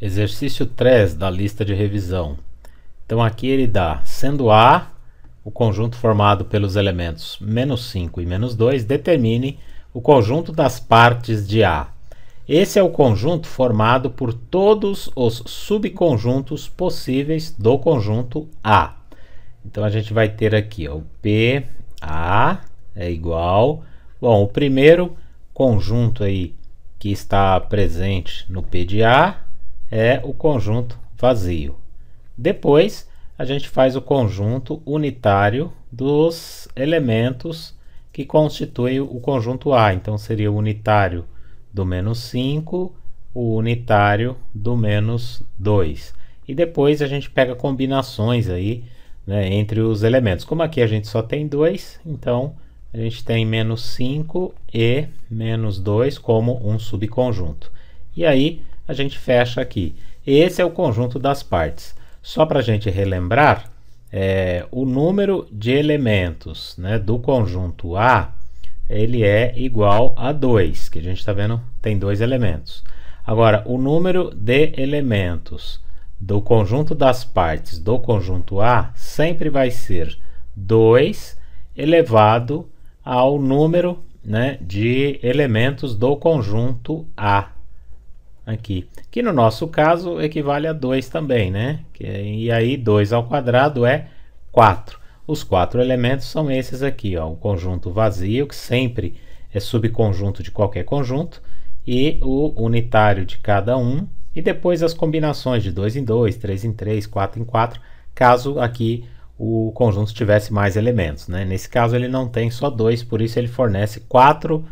Exercício 3 da lista de revisão. Então aqui ele dá, sendo A o conjunto formado pelos elementos menos 5 e menos 2, determine o conjunto das partes de A. Esse é o conjunto formado por todos os subconjuntos possíveis do conjunto A. Então a gente vai ter aqui, ó, o PA é igual... Bom, o primeiro conjunto aí que está presente no P de A é o conjunto vazio. Depois, a gente faz o conjunto unitário dos elementos que constituem o conjunto A. Então, seria o unitário do menos 5, o unitário do menos 2. E depois a gente pega combinações aí, né, entre os elementos. Como aqui a gente só tem 2, então a gente tem menos 5 e menos 2 como um subconjunto. E aí a gente fecha aqui. Esse é o conjunto das partes. Só para a gente relembrar, o número de elementos, né, do conjunto A, ele é igual a 2, que a gente está vendo tem 2 elementos. Agora, o número de elementos do conjunto das partes do conjunto A sempre vai ser 2 elevado ao número, né, de elementos do conjunto A. Aqui, que no nosso caso equivale a 2 também, né? E aí 2 ao quadrado é 4. Os 4 elementos são esses aqui, ó, o conjunto vazio, que sempre é subconjunto de qualquer conjunto, e o unitário de cada um, e depois as combinações de 2 em 2, 3 em 3, 4 em 4, caso aqui o conjunto tivesse mais elementos, né? Nesse caso ele não tem só 2, por isso ele fornece 4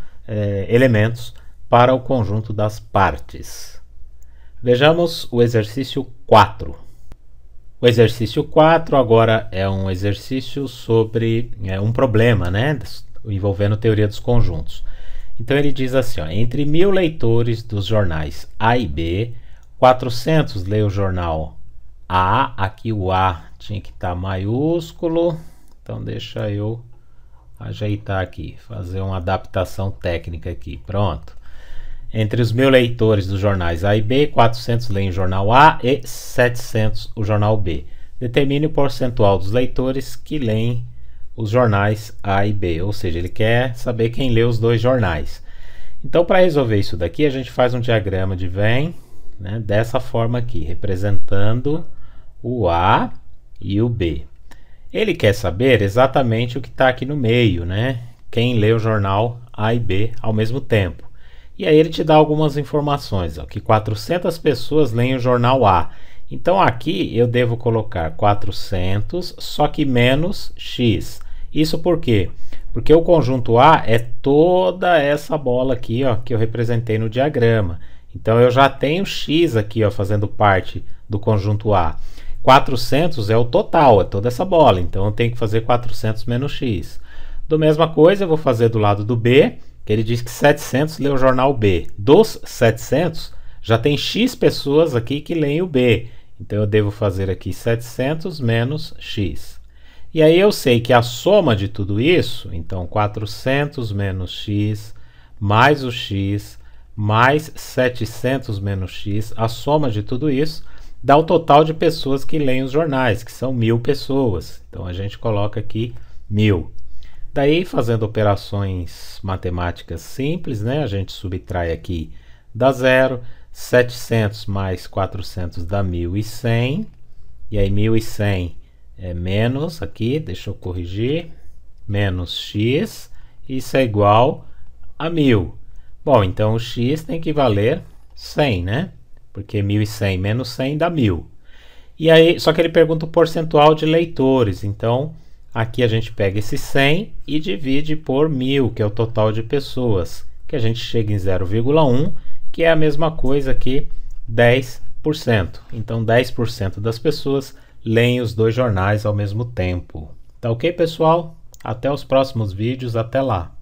elementos para o conjunto das partes. Vejamos o exercício 4. O exercício 4 agora é um exercício sobre um problema, né, envolvendo teoria dos conjuntos. Então ele diz assim, ó, entre 1000 leitores dos jornais A e B, 400 lê o jornal A, aqui o A tinha que estar maiúsculo, então deixa eu ajeitar aqui, fazer uma adaptação técnica aqui, pronto. Entre os 1000 leitores dos jornais A e B, 400 leem o jornal A e 700 o jornal B. Determine o percentual dos leitores que leem os jornais A e B, ou seja, ele quer saber quem lê os dois jornais. Então, para resolver isso daqui, a gente faz um diagrama de Venn, né, dessa forma aqui, representando o A e o B. Ele quer saber exatamente o que está aqui no meio, né, quem lê o jornal A e B ao mesmo tempo. E aí ele te dá algumas informações, ó, que 400 pessoas leem o jornal A. Então aqui eu devo colocar 400, só que menos x. Isso por quê? Porque o conjunto A é toda essa bola aqui, ó, que eu representei no diagrama. Então eu já tenho x aqui, ó, fazendo parte do conjunto A. 400 é o total, é toda essa bola. Então eu tenho que fazer 400 menos x. Da mesma coisa eu vou fazer do lado do B, que ele diz que 700 lê o jornal B. Dos 700, já tem x pessoas aqui que leem o B. Então eu devo fazer aqui 700 menos x. E aí eu sei que a soma de tudo isso, então 400 menos x, mais o x, mais 700 menos x, a soma de tudo isso dá o total de pessoas que leem os jornais, que são 1000 pessoas. Então a gente coloca aqui 1000. Daí, fazendo operações matemáticas simples, né, a gente subtrai aqui dá zero, 700 mais 400 dá 1100, e aí 1100 é menos, aqui, deixa eu corrigir, menos x, isso é igual a 1000. Bom, então o x tem que valer 100, né, porque 1100 menos 100 dá 1000. E aí, só que ele pergunta o percentual de leitores, então aqui a gente pega esse 100 e divide por 1000, que é o total de pessoas, que a gente chega em 0,1, que é a mesma coisa que 10%. Então 10% das pessoas leem os dois jornais ao mesmo tempo. Tá ok, pessoal? Até os próximos vídeos, até lá!